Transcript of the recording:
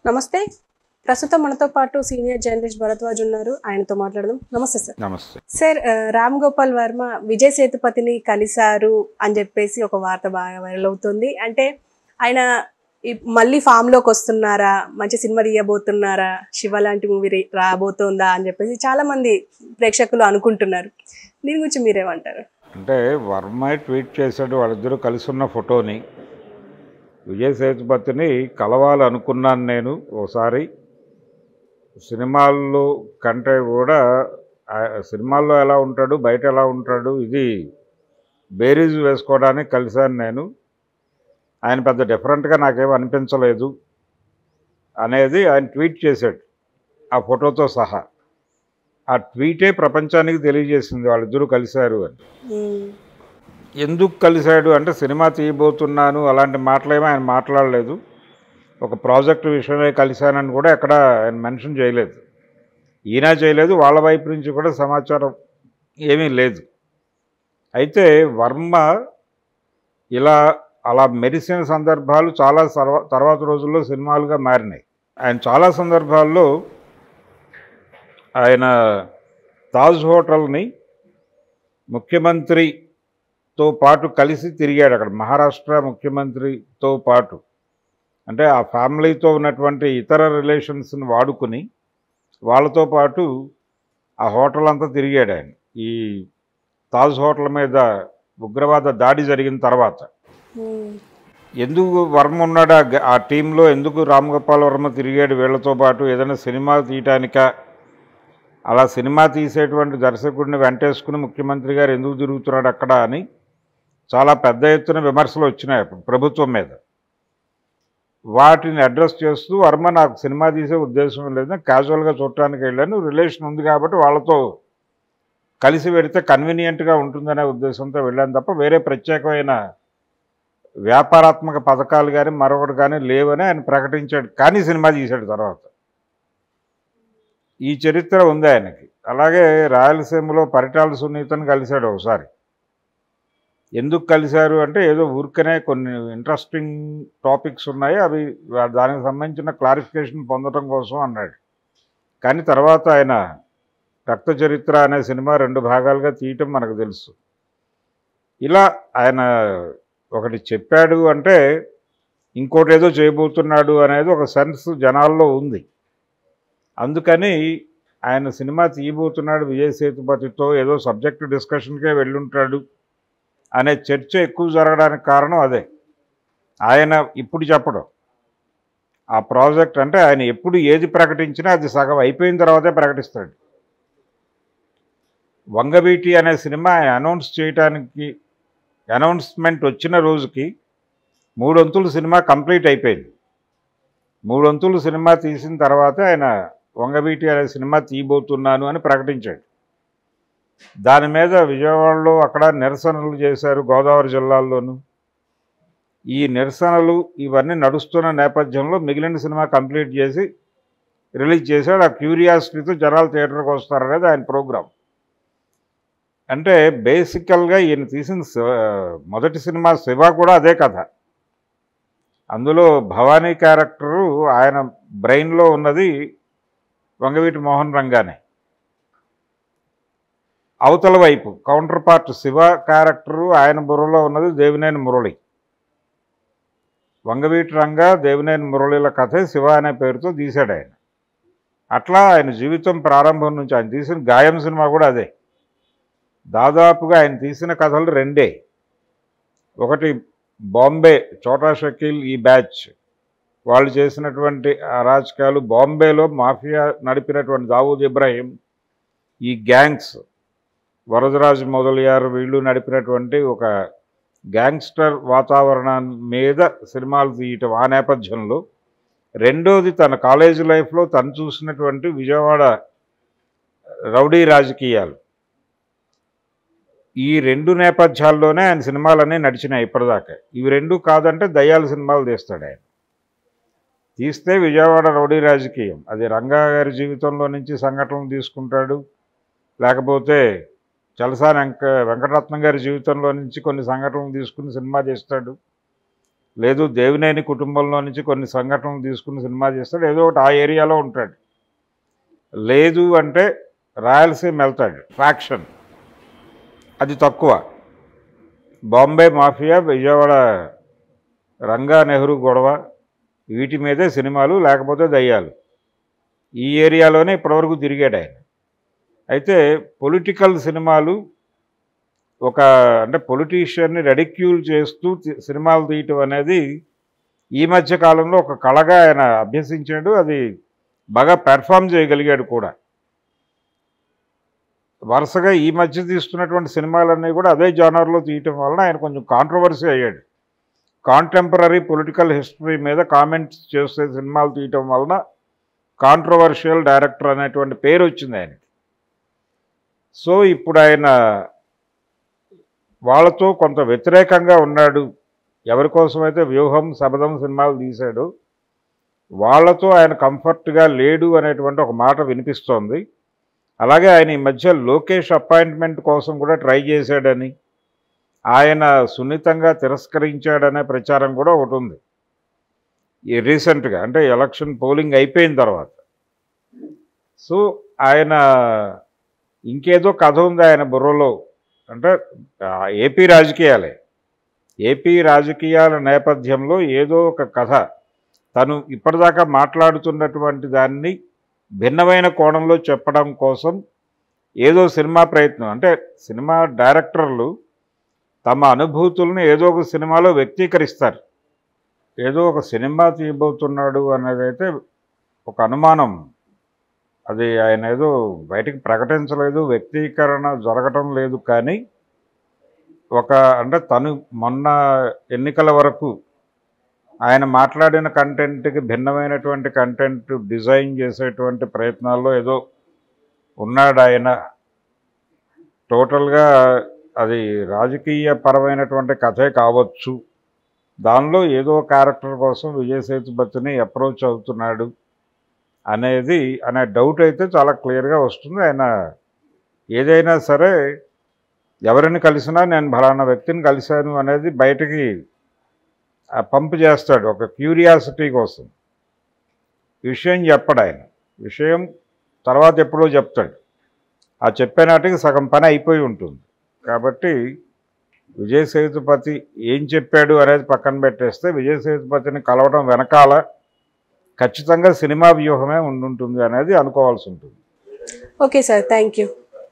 నమస్తే. ప్రస్తుతం మనతో పాటు సీనియర్ జర్నలిస్ట్ భరద్వాజ్ ఉన్నారు. ఆయనతో మాట్లాడదాం. నమస్తే సార్. నమస్తే. సార్, రామ్ గోపాల్ వర్మ విజయ్ సేతుపతిని కలిశారు అని చెప్పేసి ఒక వార్త బాగా వైరల్ అవుతుంది. అంటే ఆయన మళ్ళీ ఫామ్లోకి వస్తున్నారా, మంచి సినిమా తీయబోతున్నారా, శివ లాంటి మూవీ రాబోతుందా అని చెప్పేసి చాలా మంది ప్రేక్షకులు అనుకుంటున్నారు. దీని గురించి మీరేమంటారు? అంటే వర్మ ట్వీట్ చేశాడు, వాళ్ళిద్దరూ కలిసి ఉన్న ఫోటోని. విజయ్ సేతుపతిని కలవాలనుకున్నాను నేను ఓసారి. సినిమాల్లో కంటే కూడా సినిమాల్లో ఎలా ఉంటాడు, బయట ఎలా ఉంటాడు, ఇది బేరీజ్ వేసుకోవడానికి కలిశాను నేను. ఆయన పెద్ద డిఫరెంట్గా నాకేం అనిపించలేదు అనేది ఆయన ట్వీట్ చేశాడు, ఆ ఫోటోతో సహా. ఆ ట్వీటే ప్రపంచానికి తెలియజేసింది వాళ్ళిద్దరూ కలిశారు అని. ఎందుకు కలిశాడు అంటే సినిమా తీయబోతున్నాను అలాంటి మాటలేమో ఆయన మాట్లాడలేదు. ఒక ప్రాజెక్టు విషయమే కలిశానని కూడా ఎక్కడ ఆయన మెన్షన్ చేయలేదు. ఈయన చేయలేదు, వాళ్ళ వైపు నుంచి కూడా సమాచారం ఏమీ లేదు. అయితే వర్మ ఇలా అలా మెరిసిన సందర్భాలు చాలా తర్వాత రోజుల్లో సినిమాలుగా మారినాయి. ఆయన చాలా సందర్భాల్లో ఆయన తాజ్ హోటల్ని ముఖ్యమంత్రితో పాటు కలిసి తిరిగాడు. అక్కడ మహారాష్ట్ర ముఖ్యమంత్రితో పాటు, అంటే ఆ ఫ్యామిలీతో ఉన్నటువంటి ఇతర రిలేషన్స్ని వాడుకుని వాళ్ళతో పాటు ఆ హోటల్ అంతా తిరిగాడు ఆయన. ఈ తాజ్ హోటల్ మీద ఉగ్రవాద దాడి జరిగిన తర్వాత ఎందుకు వర్మ ఉన్నాడు ఆ టీంలో, ఎందుకు రామ్ గోపాల్ వర్మ తిరిగాడు వీళ్ళతో పాటు, ఏదైనా సినిమా తీయటానికా, అలా సినిమా తీసేటువంటి దర్శకుడిని వెంటేసుకుని ముఖ్యమంత్రి గారు ఎందుకు తిరుగుతున్నాడు అక్కడ అని చాలా పెద్ద ఎత్తున విమర్శలు వచ్చినాయి ప్రభుత్వం మీద. వాటిని అడ్రస్ చేస్తూ వర్మ నాకు సినిమా తీసే ఉద్దేశం లేదు, క్యాజువల్గా చూడటానికి వెళ్ళాను, రిలేషన్ ఉంది కాబట్టి వాళ్ళతో కలిసి వెడితే కన్వీనియంట్గా ఉంటుందనే ఉద్దేశంతో వెళ్ళాను తప్ప వేరే ప్రత్యేకమైన వ్యాపారాత్మక పథకాలు కానీ మరొకటి కానీ లేవని ఆయన ప్రకటించాడు. కానీ సినిమా తీశాడు తర్వాత. ఈ చరిత్ర ఉంది ఆయనకి. అలాగే రాయలసీమలో పరిటాల సునీతను కలిశాడు ఒకసారి. ఎందుకు కలిశారు అంటే ఏదో ఊరికనే కొన్ని ఇంట్రెస్టింగ్ టాపిక్స్ ఉన్నాయి, అవి దానికి సంబంధించిన క్లారిఫికేషన్ పొందడం కోసం అన్నాడు. కానీ తర్వాత ఆయన రక్త చరిత్ర అనే సినిమా 2 భాగాలుగా తీయటం మనకు తెలుసు. ఇలా ఆయన ఒకటి చెప్పాడు అంటే ఇంకోటి ఏదో చేయబోతున్నాడు అనేది ఒక సెన్స్ జనాల్లో ఉంది. అందుకని ఆయన సినిమా తీయబోతున్నాడు విజయ్ సేతుపతితో, ఏదో సబ్జెక్టు డిస్కషన్కే వెళ్ళుంటాడు అనే చర్చ ఎక్కువ జరగడానికి కారణం అదే. ఆయన ఇప్పుడు చెప్పడం ఆ ప్రాజెక్ట్ అంటే ఆయన ఎప్పుడు ఏది ప్రకటించినా అది సగం అయిపోయిన తర్వాతే ప్రకటిస్తాడు. వంగవీటి అనే సినిమా ఆయన అనౌన్స్ చేయడానికి అనౌన్స్మెంట్ వచ్చిన రోజుకి 3 వంతులు సినిమా కంప్లీట్ అయిపోయింది. 3 వంతులు సినిమా తీసిన తర్వాత ఆయన వంగవీటి అనే సినిమా తీయబోతున్నాను అని ప్రకటించాడు. దాని మీద విజయవాడలో అక్కడ నిరసనలు చేశారు, గోదావరి జిల్లాల్లోనూ. ఈ నిరసనలు ఇవన్నీ నడుస్తున్న నేపథ్యంలో మిగిలిన సినిమా కంప్లీట్ చేసి రిలీజ్ చేశాడు. ఆ క్యూరియాసిటీతో జనాలు థియేటర్కి వస్తారనేది ఆయన ప్రోగ్రాం. అంటే బేసికల్గా ఈయన తీసిన మొదటి సినిమా శివ కూడా అదే కథ. అందులో భవానీ క్యారెక్టరు ఆయన బ్రెయిన్లో ఉన్నది వంగవీటి మోహన్ రంగానే. అవతల వైపు కౌంటర్ పార్ట్ శివ క్యారెక్టరు ఆయన బుర్రలో ఉన్నది దేవినేని మురళి. వంగవీటి రంగా దేవినేని మురళిల కథే శివ అనే పేరుతో తీశాడు ఆయన. అట్లా ఆయన జీవితం ప్రారంభం నుంచి ఆయన తీసిన గాయం సినిమా కూడా అదే. దాదాపుగా ఆయన తీసిన కథలు 2. ఒకటి బాంబే, చోటా షకీల్ ఈ బ్యాచ్ వాళ్ళు చేసినటువంటి అరాచకాలు, బాంబేలో మాఫియా నడిపినటువంటి దావూద్ ఇబ్రాహీం, ఈ గ్యాంగ్స్ వరదరాజు మొదలయ్యారు వీళ్ళు నడిపినటువంటి ఒక గ్యాంగ్స్టర్ వాతావరణం మీద సినిమాలు తీయటం ఆ నేపథ్యంలో. రెండోది తన కాలేజీ లైఫ్లో తను చూసినటువంటి విజయవాడ రౌడీ రాజకీయాలు. ఈ 2 నేపథ్యాల్లోనే ఆయన సినిమాలన్నీ నడిచినాయి ఇప్పటిదాకా. ఇవి 2 కాదంటే దయ్యాల సినిమాలు తీస్తాడు ఆయన. తీస్తే విజయవాడ రౌడీ రాజకీయం, అది రంగా గారి జీవితంలో నుంచి సంఘటనలు తీసుకుంటాడు, లేకపోతే చలసాని వెంకటరత్నం గారి జీవితంలో నుంచి కొన్ని సంఘటనలు తీసుకుని సినిమా చేస్తాడు. లేదు దేవినేని కుటుంబంలో నుంచి కొన్ని సంఘటనలు తీసుకుని సినిమా చేస్తాడు, ఏదో ఒకటి ఆ ఏరియాలో ఉంటాడు. లేదు అంటే రాయలసీమ వెళ్తాడు, ఫ్యాక్షన్ అది తక్కువ. బాంబే మాఫియా, విజయవాడ రంగా నెహ్రూ గొడవ, వీటి మీదే సినిమాలు, లేకపోతే దయ్యాలు. ఈ ఏరియాలోనే ఇప్పటివరకు తిరిగాడు ఆయన. అయితే పొలిటికల్ సినిమాలు అంటే పొలిటీషియన్ని రెడిక్యూల్ చేస్తూ సినిమాలు తీయటం అనేది ఈ మధ్య కాలంలో ఒక కళగా ఆయన అభ్యసించాడు. అది బాగా పెర్ఫామ్ చేయగలిగాడు కూడా. వరుసగా ఈ మధ్య తీస్తున్నటువంటి సినిమాలన్నీ కూడా అదే జానర్లో తీయటం వలన ఆయన కొంచెం కాంట్రవర్సీ అయ్యాడు. కాంటెంపరీ పొలిటికల్ హిస్టరీ మీద కామెంట్స్ చేసే సినిమాలు తీయటం వలన కాంట్రవర్షియల్ డైరెక్టర్ అనేటువంటి పేరు వచ్చింది ఆయనకి. సో ఇప్పుడు ఆయన వాళ్ళతో కొంత వ్యతిరేకంగా ఉన్నాడు. ఎవరి కోసమైతే వ్యూహం, శబదం సినిమాలు తీశాడు వాళ్ళతో ఆయన కంఫర్ట్గా లేడు అనేటువంటి ఒక మాట వినిపిస్తోంది. అలాగే ఆయన ఈ మధ్య లోకేష్ అపాయింట్మెంట్ కోసం కూడా ట్రై చేశాడని, ఆయన సున్నితంగా తిరస్కరించాడనే ప్రచారం కూడా ఒకటి ఉంది ఈ రీసెంట్గా, అంటే ఎలక్షన్ పోలింగ్ అయిపోయిన తర్వాత. సో ఆయన ఇంకేదో కథ ఉంది ఆయన బుర్రలో. అంటే ఏపీ రాజకీయాల నేపథ్యంలో ఏదో ఒక కథ, తను ఇప్పటిదాకా మాట్లాడుతున్నటువంటి దాన్ని భిన్నమైన కోణంలో చెప్పడం కోసం ఏదో సినిమా ప్రయత్నం. అంటే సినిమా డైరెక్టర్లు తమ అనుభూతులను ఏదో ఒక సినిమాలో వ్యక్తీకరిస్తారు. ఏదో ఒక సినిమా తీయబోతున్నాడు అనేది అయితే ఒక అనుమానం. అది ఆయన ఏదో బయటికి ప్రకటించలేదు, వ్యక్తీకరణ జరగటం లేదు. కానీ అంటే తను మొన్న ఎన్నికల వరకు ఆయన మాట్లాడిన కంటెంట్కి భిన్నమైనటువంటి కంటెంట్ డిజైన్ చేసేటువంటి ప్రయత్నాల్లో ఏదో ఉన్నాడు ఆయన. టోటల్గా అది రాజకీయ పరమైనటువంటి కథే కావచ్చు. దానిలో ఏదో క్యారెక్టర్ కోసం విజయ్ సేతుపతిని అప్రోచ్ అవుతున్నాడు అనే డౌట్ అయితే చాలా క్లియర్గా వస్తుంది. ఆయన ఏదైనా సరే ఎవరిని కలిసినా నేను ఫలానా వ్యక్తిని కలిశాను అనేది బయటికి పంప్ చేస్తాడు ఒక క్యూరియాసిటీ కోసం. విషయం చెప్పడు ఆయన. విషయం తర్వాత ఎప్పుడో చెప్తాడు. ఆ చెప్పే నాటికి సగం పని అయిపోయి ఉంటుంది. కాబట్టి విజయ్ సేతుపతి ఏం చెప్పాడు అనేది పక్కన పెట్టేస్తే, విజయ్ సేతుపతిని కలవడం వెనకాల ఖచ్చితంగా సినిమా వ్యూహమే ఉండుంటుంది అనేది అనుకోవాల్సి ఉంటుంది. Okay sir, thank you.